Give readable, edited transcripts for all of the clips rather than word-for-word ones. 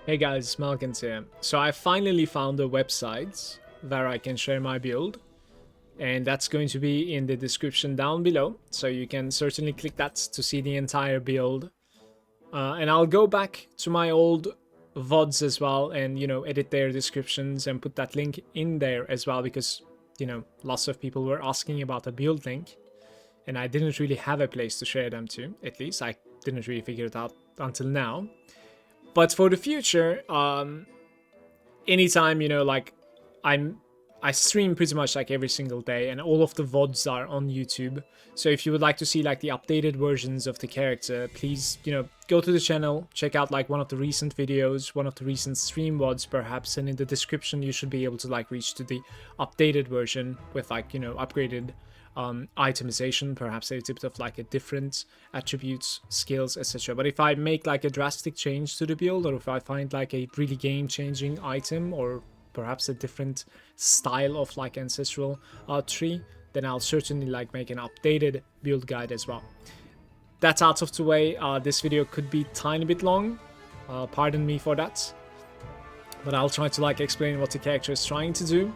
Hey guys, Malagant here. So I finally found a website where I can share my build, and that's going to be in the description down below. So you can certainly click that to see the entire build. And I'll go back to my old VODs as well and, edit their descriptions and put that link in there as well because, lots of people were asking about a build link and I didn't really have a place to share them to. At least I didn't really figure it out until now. But for the future, anytime, I'm I stream pretty much like every single day and all of the VODs are on YouTube. So if you would like to see like the updated versions of the character, please, go to the channel, check out like one of the recent videos, one of the recent stream VODs perhaps, and in the description you should be able to like reach to the updated version with like, upgraded itemization, perhaps a bit of like a different attributes, skills, etc. But if I make like a drastic change to the build, or if I find like a really game-changing item, or perhaps a different style of like ancestral tree, then I'll certainly like make an updated build guide as well. That's out of the way. This video could be tiny bit long, pardon me for that, but I'll try to like explain what the character is trying to do,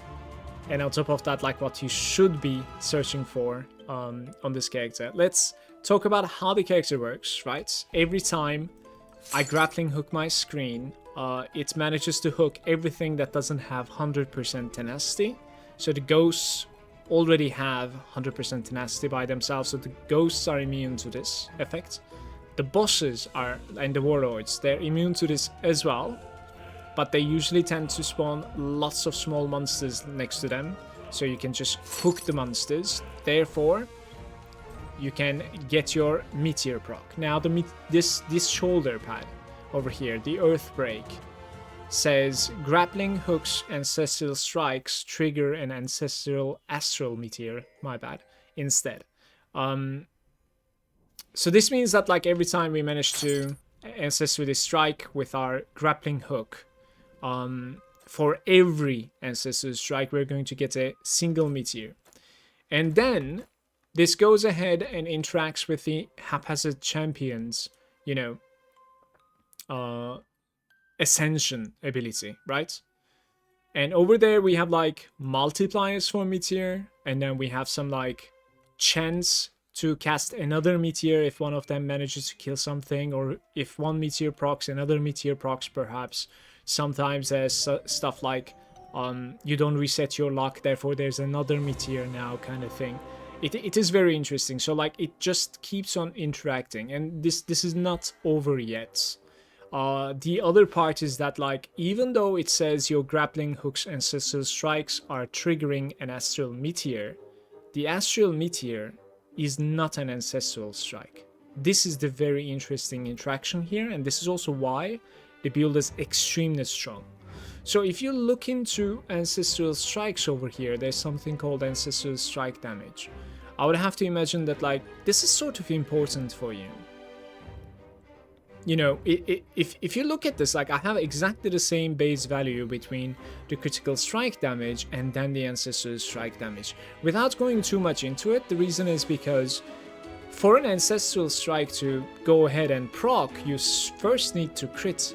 and on top of that, like what you should be searching for on this character. Let's talk about how the character works, right? Every time I grappling hook my screen, it manages to hook everything that doesn't have 100% tenacity. So the ghosts already have 100% tenacity by themselves, so the ghosts are immune to this effect. The bosses are, and the warlords, they're immune to this as well, but they usually tend to spawn lots of small monsters next to them, so you can just hook the monsters. Therefore, you can get your METEOR proc. Now, this shoulder pad over here, the Earth Break, says grappling hooks ancestral strikes trigger an ancestral astral meteor. My bad. Instead, so this means that like every time we manage to ancestrally strike with our grappling hook, for every ancestral strike, we're going to get a single meteor, and then this goes ahead and interacts with the haphazard champions, ascension ability, right? And over there we have like multipliers for meteor, and then we have some like chance to cast another meteor if one of them manages to kill something, or if one meteor procs, another meteor procs perhaps. Sometimes there's stuff like you don't reset your luck, therefore there's another meteor now, kind of thing. It is very interesting. So like it just keeps on interacting, and this is not over yet. The other part is that like even though it says your grappling hooks ancestral strikes are triggering an astral meteor, the astral meteor is not an ancestral strike. This is the very interesting interaction here, and this is also why the build is extremely strong. So if you look into ancestral strikes over here, there's something called ancestral strike damage. I would have to imagine that like this is sort of important for you. If you look at this, like I have exactly the same base value between the critical strike damage and then the ancestral strike damage. Without going too much into it, the reason is because for an ancestral strike to go ahead and proc, you first need to crit.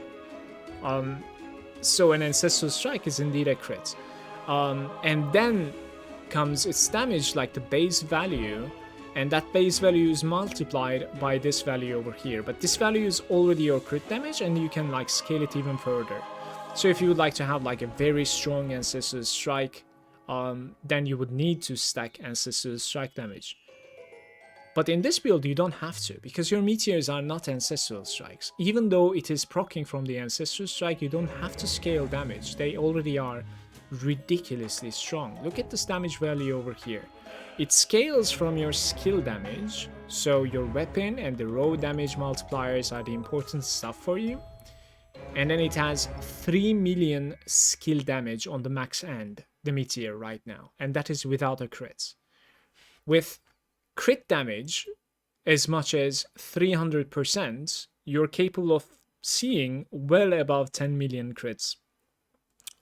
So an ancestral strike is indeed a crit, and then comes its damage, like the base value, and that base value is multiplied by this value over here. But this value is already your crit damage, and you can like scale it even further. So if you would like to have like a very strong ancestral strike, then you would need to stack ancestral strike damage. But in this build, you don't have to, because your meteors are not ancestral strikes. Even though it is proccing from the ancestral strike, you don't have to scale damage. They already are ridiculously strong. Look at this damage value over here. It scales from your skill damage, so your weapon and the raw damage multipliers are the important stuff for you. And then it has 3 million skill damage on the max end, the meteor right now, and that is without a crit. With crit damage as much as 300%, you're capable of seeing well above 10 million crits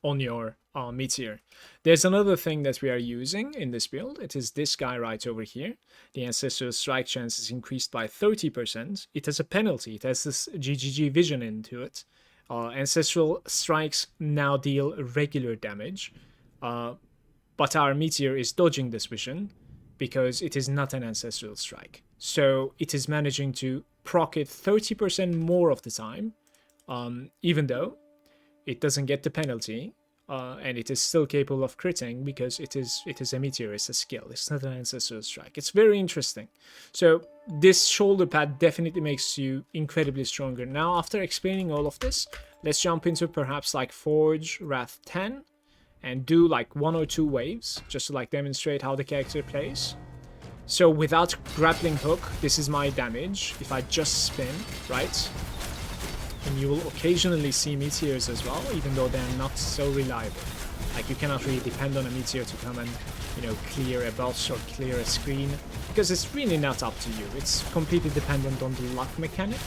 on your meteor. There's another thing that we are using in this build. It is this guy right over here. The ancestral strike chance is increased by 30%. It has a penalty. It has this GGG vision into it. Ancestral strikes now deal regular damage, but our Meteor is dodging this vision because it is not an Ancestral strike. So it is managing to proc it 30% more of the time, even though it doesn't get the penalty, and it is still capable of critting because it is a Meteor, it's a skill, it's not an Ancestral strike. It's very interesting. So this shoulder pad definitely makes you incredibly stronger. Now, after explaining all of this, let's jump into perhaps like Forge Wrath 10 and do like 1 or 2 waves just to like demonstrate how the character plays. So without grappling hook, this is my damage. If I just spin, right? And you will occasionally see meteors as well, even though they're not so reliable. Like, you cannot really depend on a meteor to come and, you know, clear a boss or clear a screen, because it's really not up to you. It's completely dependent on the luck mechanic,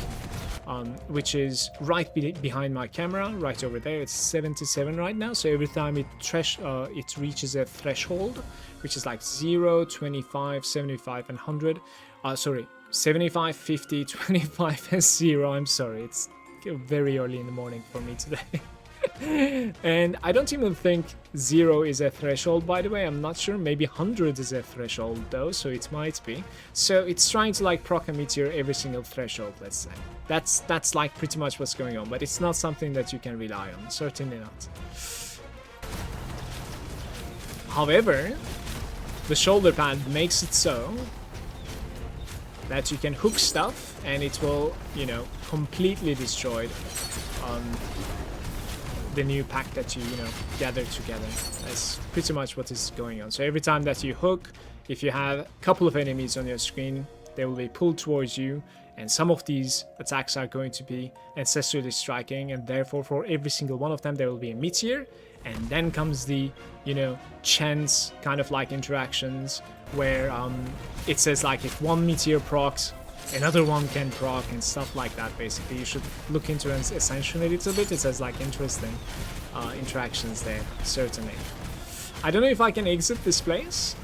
which is right behind my camera, right over there. It's 77 right now, so every time it reaches a threshold, which is like 0, 25, 75, and 100. Sorry, 75, 50, 25, and 0. I'm sorry, it's very early in the morning for me today. And I don't even think 0 is a threshold, by the way. I'm not sure. Maybe 100 is a threshold though, so it might be. So it's trying to like proc a meteor every single threshold, let's say. That's like pretty much what's going on, but it's not something that you can rely on. Certainly not. However, the shoulder pad makes it so that you can hook stuff and it will, you know, completely destroy the new pack that you know, gathered together. That's pretty much what is going on. So every time that you hook, if you have a couple of enemies on your screen, they will be pulled towards you, and some of these attacks are going to be ancestrally striking, and therefore for every single one of them there will be a meteor. And then comes the, you know, chance kind of like interactions where it says like if one meteor procs, another one can proc and stuff like that. Basically, you should look into Ascension a little bit. It says like interesting interactions there, certainly. I don't know if I can exit this place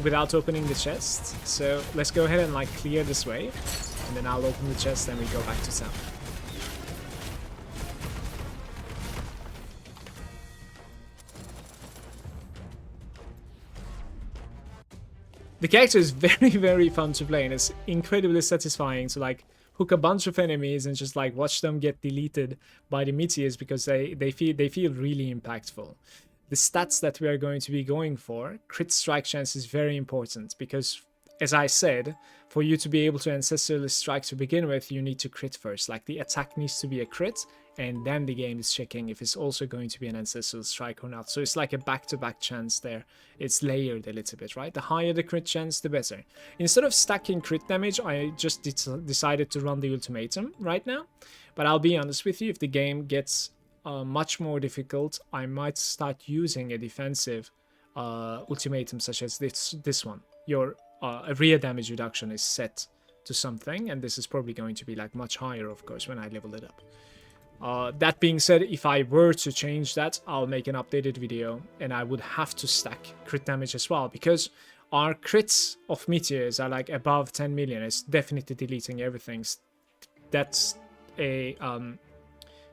without opening the chest, so let's go ahead and like clear this wave, and then I'll open the chest and we go back to town. The character is very, very fun to play, and it's incredibly satisfying to like hook a bunch of enemies and just like watch them get deleted by the meteors, because they feel really impactful. The stats that we are going to be going for, crit strike chance is very important, because as I said, for you to be able to ancestrally strike to begin with, you need to crit first. Like, the attack needs to be a crit, and then the game is checking if it's also going to be an ancestral strike or not. So it's like a back-to-back chance there. It's layered a little bit, right? The higher the crit chance, the better. Instead of stacking crit damage, I just decided to run the ultimatum right now. But I'll be honest with you, if the game gets much more difficult, I might start using a defensive ultimatum such as this one. Your area damage reduction is set to something, and this is probably going to be like much higher, of course, when I level it up. That being said, if I were to change that, I'll make an updated video, and I would have to stack crit damage as well, because our crits of meteors are like above 10 million. It's definitely deleting everything. That's a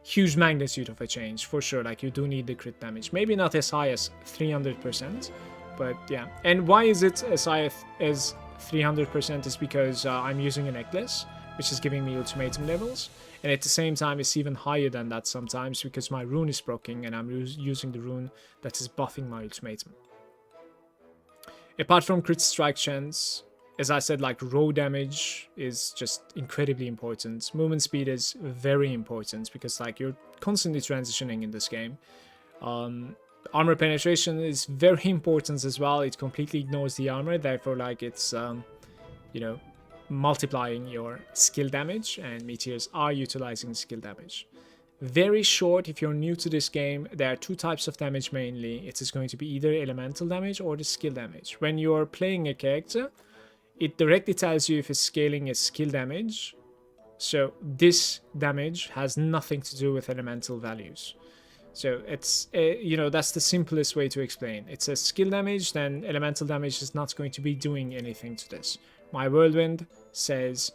huge magnitude of a change for sure. Like, you do need the crit damage, maybe not as high as 300%, but yeah. And why is it as high as 300% is because I'm using a necklace, which is giving me ultimatum levels, and at the same time it's even higher than that sometimes because my rune is broken and I'm using the rune that is buffing my ultimatum. Apart from crit strike chance, as I said, like, raw damage is just incredibly important. Movement speed is very important because like you're constantly transitioning in this game. Armor penetration is very important as well. It completely ignores the armor, therefore like it's you know, multiplying your skill damage, and meteors are utilizing skill damage. Very short, if you're new to this game, there are two types of damage mainly. It is going to be either elemental damage or the skill damage. When you're playing a character, it directly tells you if it's scaling as skill damage. So this damage has nothing to do with elemental values. So it's, you know, that's the simplest way to explain. It's a skill damage, then elemental damage is not going to be doing anything to this. My whirlwind says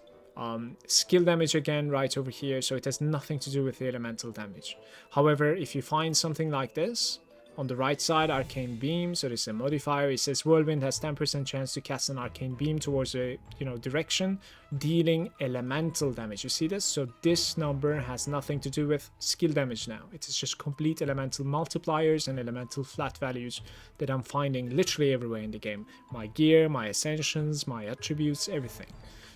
Skill damage again right over here, so it has nothing to do with the elemental damage. However, if you find something like this, on the right side, Arcane Beam, so this is a modifier. It says Whirlwind has 10% chance to cast an Arcane Beam towards a direction, dealing elemental damage. You see this? So this number has nothing to do with skill damage now. It is just complete elemental multipliers and elemental flat values that I'm finding literally everywhere in the game. My gear, my ascensions, my attributes, everything.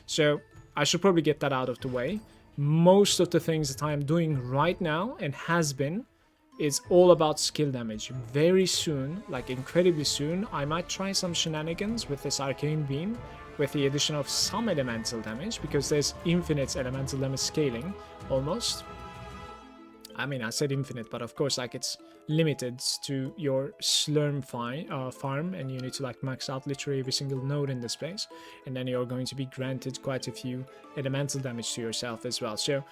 So I should probably get that out of the way. Most of the things that I am doing right now, and has been, is all about skill damage. Very soon, like incredibly soon, I might try some shenanigans with this Arcane Beam with the addition of some elemental damage, because there's infinite elemental damage scaling, almost. I mean, I said infinite, but of course, like, it's limited to your Slurm farm, and you need to like max out literally every single node in the space, and then you're going to be granted quite a few elemental damage to yourself as well. So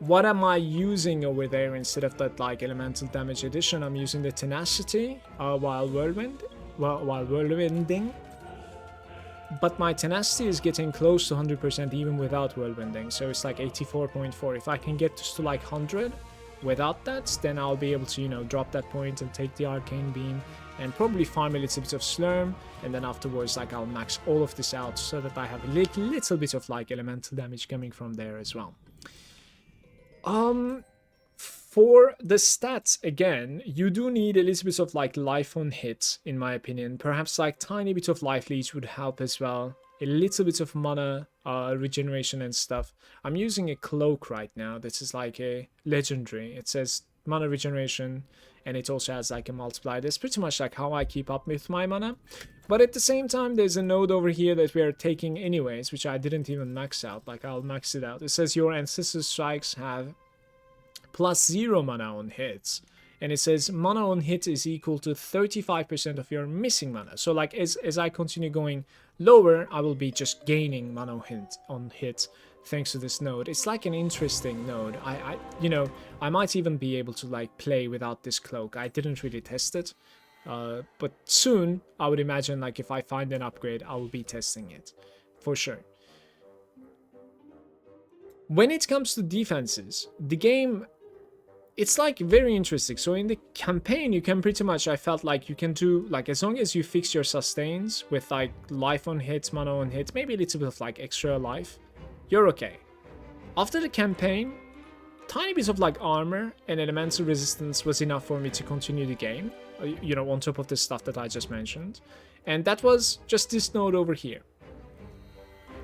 what am I using over there instead of that like elemental damage addition? I'm using the tenacity while whirlwinding. But my tenacity is getting close to 100% even without whirlwinding, so it's like 84.4. If I can get to like 100 without that, then I'll be able to, drop that point and take the Arcane Beam and probably farm a little bit of Slurm, and then afterwards, like, I'll max all of this out so that I have a little bit of like elemental damage coming from there as well. For the stats, again, you do need a little bit of like life on hit, in my opinion. Perhaps like tiny bit of life leech would help as well. A little bit of mana regeneration and stuff. I'm using a cloak right now. This is like a legendary. It says mana regeneration, and it also has like a multiplier. That's pretty much like how I keep up with my mana. But at the same time, there's a node over here that we are taking anyways, which I didn't even max out. Like, I'll max it out. It says your ancestral strikes have +0 mana on hits. And it says mana on hit is equal to 35% of your missing mana. So like as I continue going lower, I will be just gaining mana on hit thanks to this node. It's like an interesting node. I might even be able to like play without this cloak. I didn't really test it. But soon, I would imagine, like, if I find an upgrade, I will be testing it, for sure. When it comes to defenses, the game, it's, like, very interesting. So in the campaign, you can pretty much, I felt like you can do, like, as long as you fix your sustains with, like, life on hit, mana on hit, maybe a little bit of, like, extra life, you're okay. After the campaign, tiny bit of, like, armor and elemental resistance was enough for me to continue the game. On top of the stuff that I just mentioned. And that was just this node over here.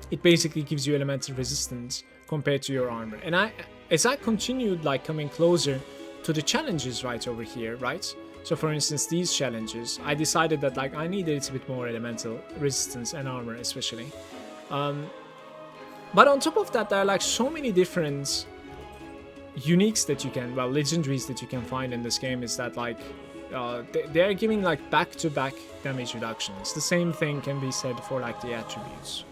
It basically gives you elemental resistance compared to your armor. And as I continued like coming closer to the challenges right over here, right? So for instance, these challenges, I decided that like I need a little bit more elemental resistance and armor especially. But on top of that, there are like so many different uniques that you can, well, legendaries that you can find in this game. Is that like they're giving like back-to-back damage reductions. The same thing can be said for like the attributes.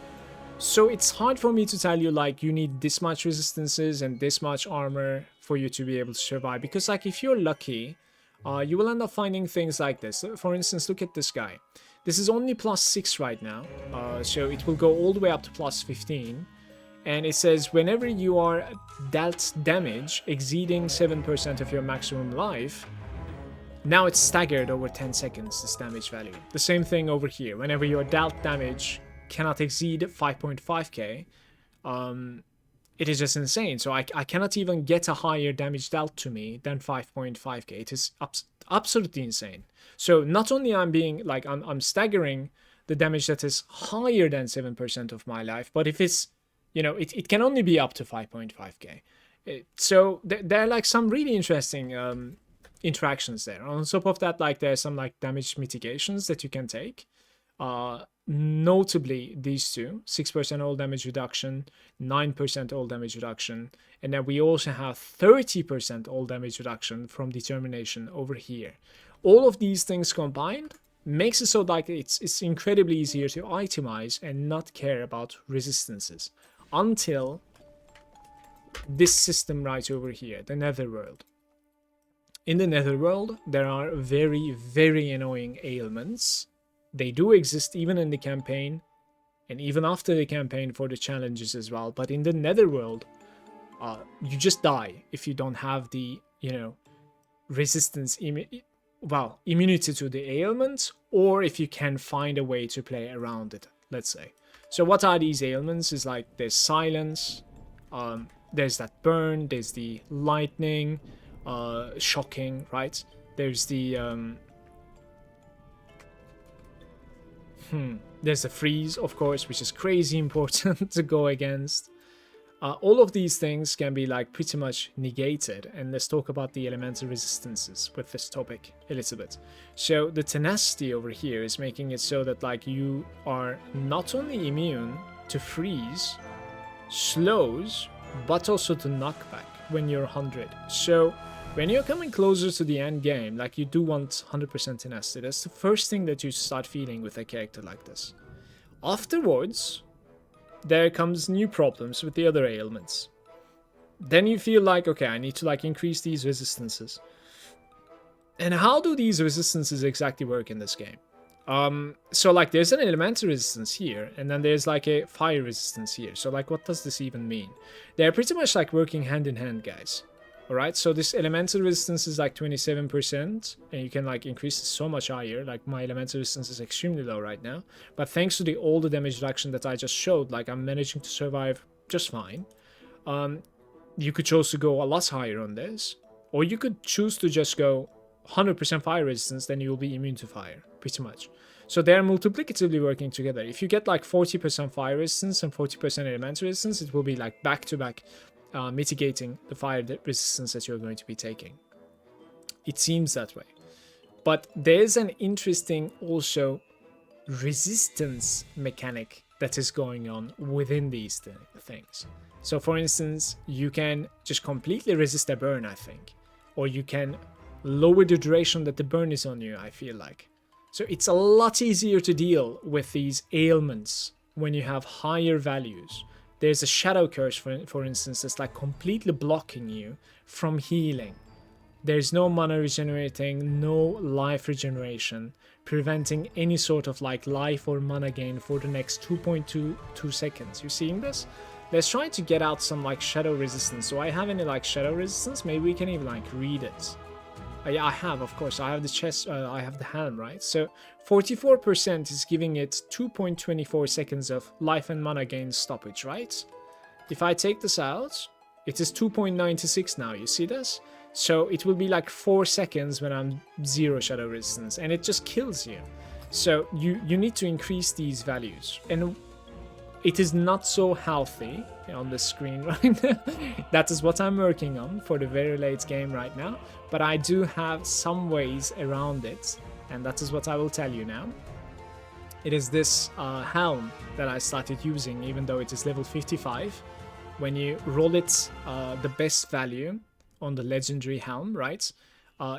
So it's hard for me to tell you like you need this much resistances and this much armor for you to be able to survive, because like if you're lucky, you will end up finding things like this. For instance, look at this guy. This is only +6 right now, so it will go all the way up to +15. And it says whenever you are dealt damage exceeding 7% of your maximum life, now it's staggered over 10 seconds, this damage value. The same thing over here. Whenever your dealt damage cannot exceed 5.5k, it is just insane. So I cannot even get a higher damage dealt to me than 5.5k. It is absolutely insane. So not only I'm staggering the damage that is higher than 7% of my life, but if it's, it can only be up to 5.5k. So there are like some really interesting interactions there. On top of that, like there's some like damage mitigations that you can take. Notably these two, 6% all damage reduction, 9% all damage reduction, and then we also have 30% all damage reduction from determination over here. All of these things combined makes it so like it's incredibly easier to itemize and not care about resistances until this system right over here, the Netherworld. In the Netherworld, there are very, very annoying ailments. They do exist even in the campaign, and even after the campaign for the challenges as well. But in the netherworld, you just die if you don't have the, you know, resistance, immunity to the ailments, or if you can find a way to play around it, let's say. So what are these ailments? Is like there's silence, there's that burn, there's the lightning, shocking, right? There's the there's the freeze, of course, which is crazy important to go against. All of these things can be like pretty much negated, and let's talk about the elemental resistances with this topic a little bit. So the tenacity over here is making it so that like you are not only immune to freeze, slows, but also to knockback when you're 100. So when you're coming closer to the end game, like you do want 100% tenacity. That's the first thing that you start feeling with a character like this. Afterwards, there comes new problems with the other ailments. Then you feel like, okay, I need to like increase these resistances. And how do these resistances exactly work in this game? So like there's an elemental resistance here, and then there's like a fire resistance here. So like what does this even mean? They're pretty much like working hand in hand, guys. Alright, so this elemental resistance is like 27%, and you can like increase it so much higher. Like my elemental resistance is extremely low right now, but thanks to all the damage reduction that I just showed, like I'm managing to survive just fine. You could choose to go a lot higher on this, or you could choose to just go 100% fire resistance, then you'll be immune to fire, pretty much. So they're multiplicatively working together. If you get like 40% fire resistance and 40% elemental resistance, it will be like back-to-back mitigating the fire resistance that you're going to be taking. It seems that way. But there's an interesting also resistance mechanic that is going on within these things. So for instance, you can just completely resist a burn, I think. Or you can lower the duration that the burn is on you, I feel like. So it's a lot easier to deal with these ailments when you have higher values. There's a shadow curse, for instance, that's like completely blocking you from healing. There's no mana regenerating, no life regeneration, preventing any sort of like life or mana gain for the next 2.22 seconds. You seeing this? Let's try to get out some like shadow resistance. Do I have any like shadow resistance? Maybe we can even like read it. Yeah, I have, of course. I have the chest, I have the helm, right? So 44% is giving it 2.24 seconds of life and mana gain stoppage, right? If I take this out, it is 2.96 now, you see this? So it will be like 4 seconds when I'm 0 shadow resistance, and it just kills you. So you need to increase these values. And it is not so healthy on the screen right now. That is what I'm working on for the very late game right now. But I do have some ways around it, and that is what I will tell you now. It is this helm that I started using, even though it is level 55. When you roll it the best value on the legendary helm, right?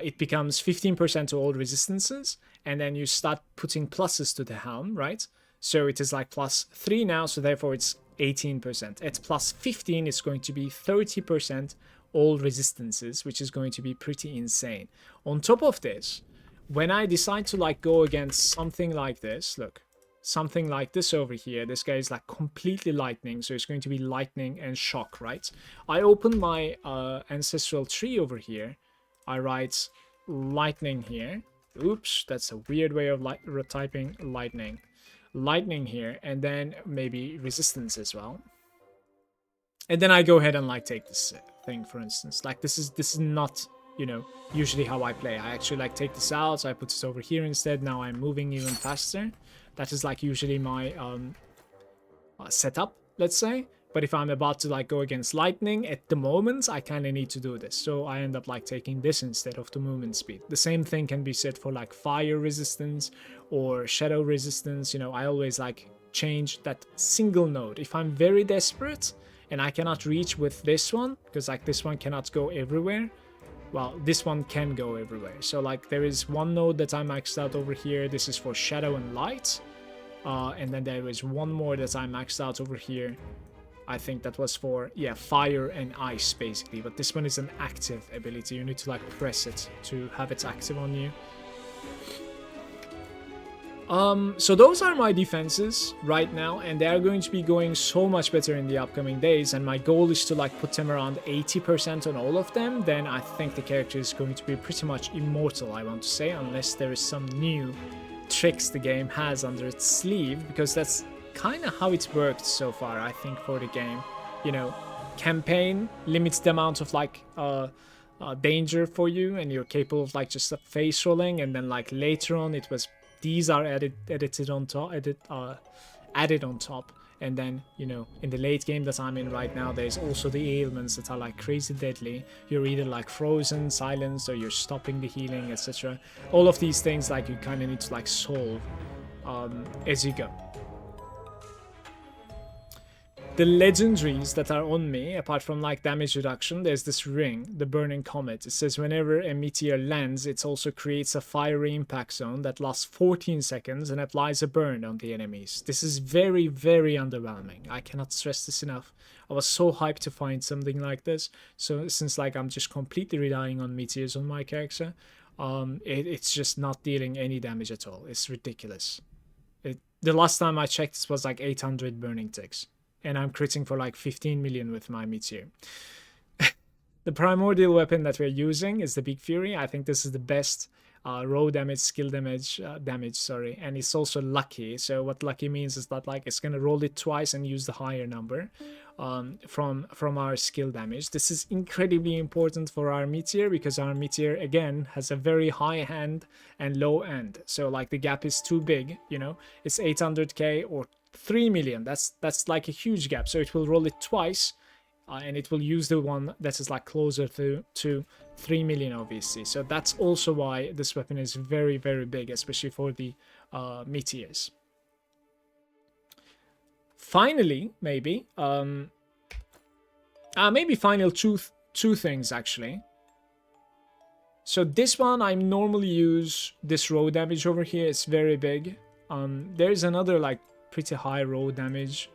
It becomes 15% to all resistances, and then you start putting pluses to the helm, right? So it is like +3 now, so therefore it's 18%. At +15, it's going to be 30% all resistances, which is going to be pretty insane. On top of this, when I decide to like go against something like this, look, something like this over here, this guy is like completely lightning, so it's going to be lightning and shock, right? I open my ancestral tree over here. I write lightning here. Oops, that's a weird way of typing lightning here, and then maybe resistance as well. And then I go ahead and like take this thing, for instance. Like this is not, you know, usually how I play. I actually like take this out, so I put this over here instead. Now I'm moving even faster. That is like usually my setup, let's say. But if I'm about to like go against lightning at the moment, I kind of need to do this. So I end up like taking this instead of the movement speed. The same thing can be said for like fire resistance or shadow resistance. You know, I always like change that single node. If I'm very desperate and I cannot reach with this one, because like this one cannot go everywhere, well, this one can go everywhere. So like there is one node that I maxed out over here. This is for shadow and light. And then there is one more that I maxed out over here. I think that was for, yeah, fire and ice basically. But this one is an active ability. You need to like press it to have it active on you. So those are my defenses right now, and they are going to be going so much better in the upcoming days, and my goal is to like put them around 80% on all of them. Then I think the character is going to be pretty much immortal, I want to say, unless there is some new tricks the game has under its sleeve, because that's kind of how it's worked so far, I think, for the game. You know, campaign limits the amount of like danger for you, and you're capable of like just a face rolling, and then like later on it was these are edited on top, added on top, and then, you know, in the late game that I'm in right now, there's also the ailments that are like crazy deadly. You're either like frozen, silenced, or you're stopping the healing, etc. All of these things like you kind of need to like solve as you go. The legendaries that are on me, apart from like damage reduction, there's this ring, the Burning Comet. It says whenever a meteor lands, it also creates a fiery impact zone that lasts 14 seconds and applies a burn on the enemies. This is very, very underwhelming. I cannot stress this enough. I was so hyped to find something like this. So since like I'm just completely relying on meteors on my character, it's just not dealing any damage at all. It's ridiculous. The last time I checked, this was like 800 burning ticks. And I'm critting for like 15 million with my Meteor. The Primordial Weapon that we're using is the Big Fury. I think this is the best raw damage, skill damage, and it's also lucky. So what lucky means is that like it's gonna roll it twice and use the higher number from our skill damage. This is incredibly important for our Meteor, because our Meteor again has a very high hand and low end. So like the gap is too big, you know, it's 800k or 3 million. That's like a huge gap. So it will roll it twice, and it will use the one that is like closer to 3 million, obviously. So that's also why this weapon is very, very big, especially for the meteors. Finally, maybe final two things actually. So this one, I normally use this raw damage over here. It's very big. There's another like pretty high raw damage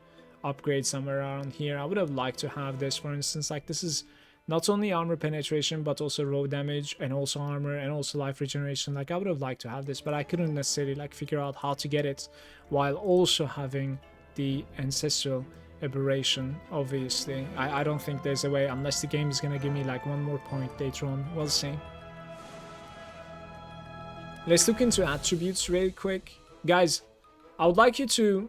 upgrade somewhere around here. I would have liked to have this, for instance. Like this is not only armor penetration but also raw damage and also armor and also life regeneration. Like I would have liked to have this, but I couldn't necessarily like figure out how to get it while also having the ancestral aberration. Obviously I don't think there's a way, unless the game is gonna give me like one more point later on. We'll see. Let's look into attributes really quick, guys. I would like you to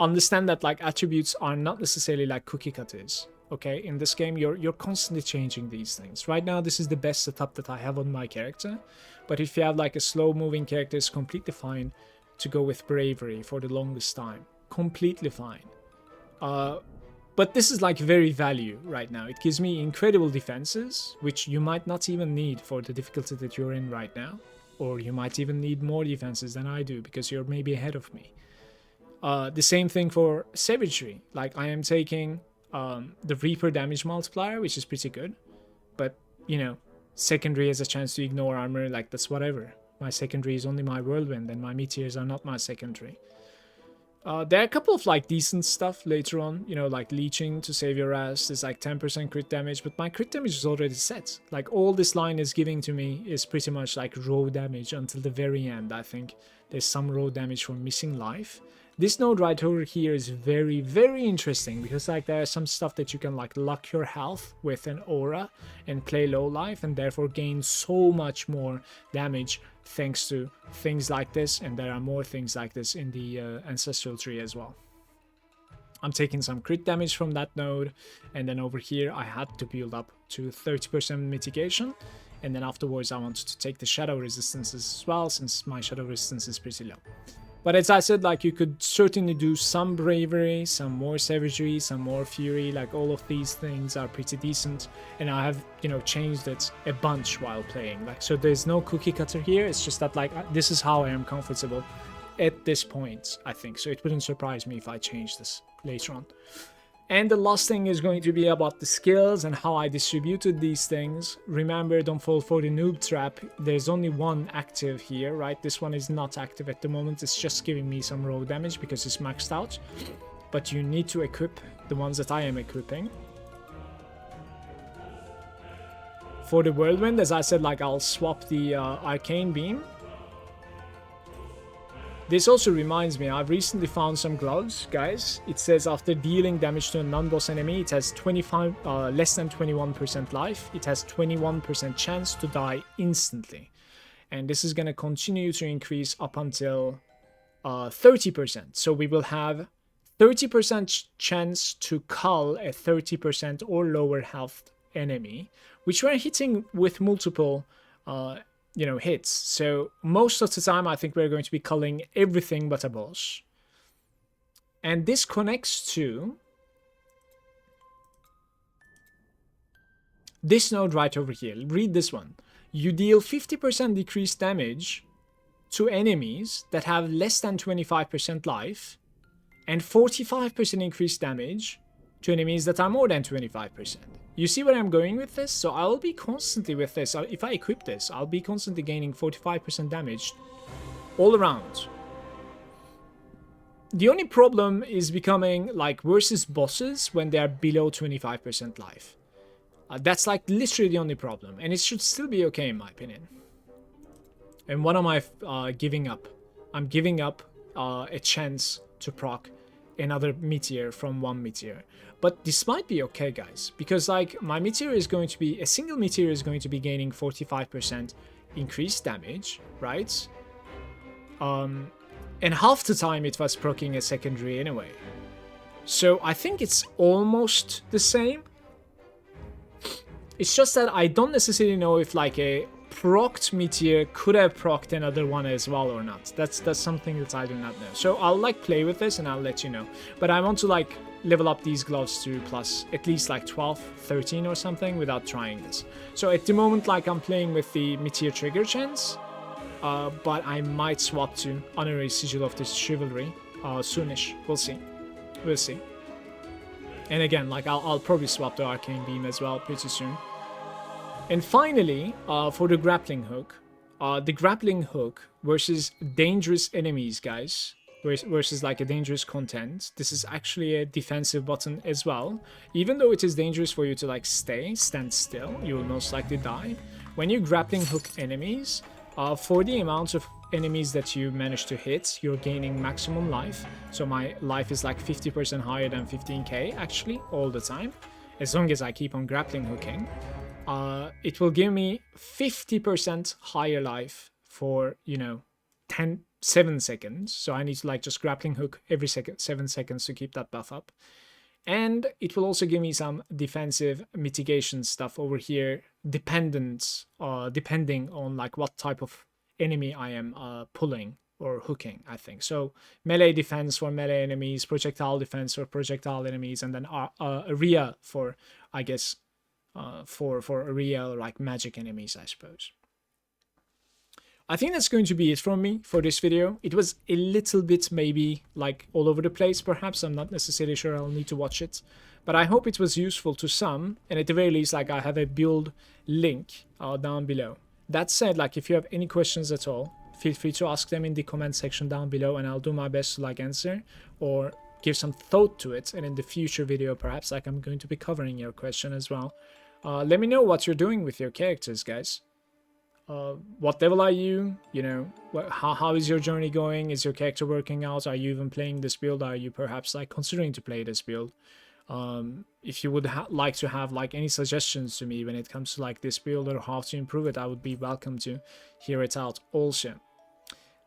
understand that like attributes are not necessarily like cookie cutters. Okay, in this game you're constantly changing these things. Right now this is the best setup that I have on my character, but if you have like a slow moving character, it's completely fine to go with bravery for the longest time. Completely fine. But this is like very value right now. It gives me incredible defenses, which you might not even need for the difficulty that you're in right now. Or you might even need more defenses than I do, because you're maybe ahead of me. The same thing for savagery. Like I am taking the Reaper damage multiplier, which is pretty good. But, you know, secondary has a chance to ignore armor, like that's whatever. My secondary is only my whirlwind, and my meteors are not my secondary. There are a couple of like decent stuff later on, you know, like leeching to save your ass. There's like 10% crit damage, but my crit damage is already set. Like all this line is giving to me is pretty much like raw damage until the very end. I think there's some raw damage for missing life. This node right over here is very, very interesting, because like there are some stuff that you can like lock your health with an aura and play low life, and therefore gain so much more damage thanks to things like this. And there are more things like this in the ancestral tree as well. I'm taking some crit damage from that node, and then over here I had to build up to 30% mitigation, and then afterwards I wanted to take the shadow resistances as well, since my shadow resistance is pretty low. But as I said, like you could certainly do some bravery, some more savagery, some more fury. Like all of these things are pretty decent, and I have, you know, changed it a bunch while playing. Like, so there's no cookie cutter here. It's just that like this is how I am comfortable at this point, I think. So it wouldn't surprise me if I change this later on. And the last thing is going to be about the skills and how I distributed these things. Remember, don't fall for the noob trap. There's only one active here, right? This one is not active at the moment. It's just giving me some raw damage because it's maxed out. But you need to equip the ones that I am equipping. For the whirlwind, as I said, like I'll swap the arcane beam. This also reminds me, I've recently found some gloves, guys. It says after dealing damage to a non-boss enemy, it has less than 21% life. It has 21% chance to die instantly. And this is going to continue to increase up until 30%. So we will have 30% chance to cull a 30% or lower health enemy, which we're hitting with multiple hits. So most of the time I think we're going to be culling everything but a boss. And this connects to this node right over here. Read this one. You deal 50% decreased damage to enemies that have less than 25% life, and 45% increased damage to enemies that are more than 25%. You see where I'm going with this? So I'll be constantly with this. If I equip this, I'll be constantly gaining 45% damage all around. The only problem is becoming like versus bosses when they are below 25% life. That's like literally the only problem, and it should still be okay in my opinion. And what am I giving up? I'm giving up a chance to proc another meteor from one meteor. But this might be okay, guys, because like my meteor is going to be, a single meteor is going to be gaining 45% increased damage, right? And half the time it was proccing a secondary anyway. So I think it's almost the same. It's just that I don't necessarily know if like a procced meteor could have procced another one as well or not. That's something that I do not know. So I'll like play with this and I'll let you know. But I want to like level up these gloves to plus at least like 12, 13 or something without trying this. So at the moment like I'm playing with the meteor trigger chance, but I might swap to honorary sigil of this chivalry soonish. We'll see. We'll see. And again, like I'll probably swap the arcane beam as well pretty soon. And finally, for the grappling hook versus dangerous enemies, guys, versus like a dangerous content, this is actually a defensive button as well. Even though it is dangerous for you to like stand still, you will most likely die. When you grappling hook enemies, for the amount of enemies that you manage to hit, you're gaining maximum life. So my life is like 50% higher than 15k actually all the time, as long as I keep on grappling hooking. It will give me 50% higher life for, 7 seconds. So I need to like just grappling hook every 7 seconds to keep that buff up. And it will also give me some defensive mitigation stuff over here, depending on like what type of enemy I am pulling or hooking, I think. So melee defense for melee enemies, projectile defense for projectile enemies, and then area for, I guess, for area like magic enemies, I suppose. I think that's going to be it from me for this video. It was a little bit maybe like all over the place, perhaps. I'm not necessarily sure. I'll need to watch it. But I hope it was useful to some. And at the very least, like I have a build link down below. That said, like if you have any questions at all, feel free to ask them in the comment section down below, and I'll do my best to like answer or give some thought to it. And in the future video, perhaps like I'm going to be covering your question as well. Let me know what you're doing with your characters, guys. What level are you? How is your journey going? Is your character working out? Are you even playing this build? Are you perhaps like considering to play this build? If you would like to have like any suggestions to me when it comes to like this build or how to improve it, I would be welcome to hear it out also.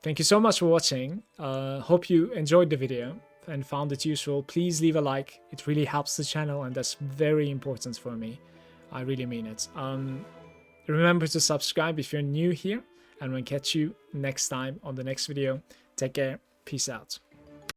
Thank you so much for watching. Hope you enjoyed the video and found it useful. Please leave a like. It really helps the channel, and that's very important for me. I really mean it. Remember to subscribe if you're new here, and we'll catch you next time on the next video. Take care. Peace out.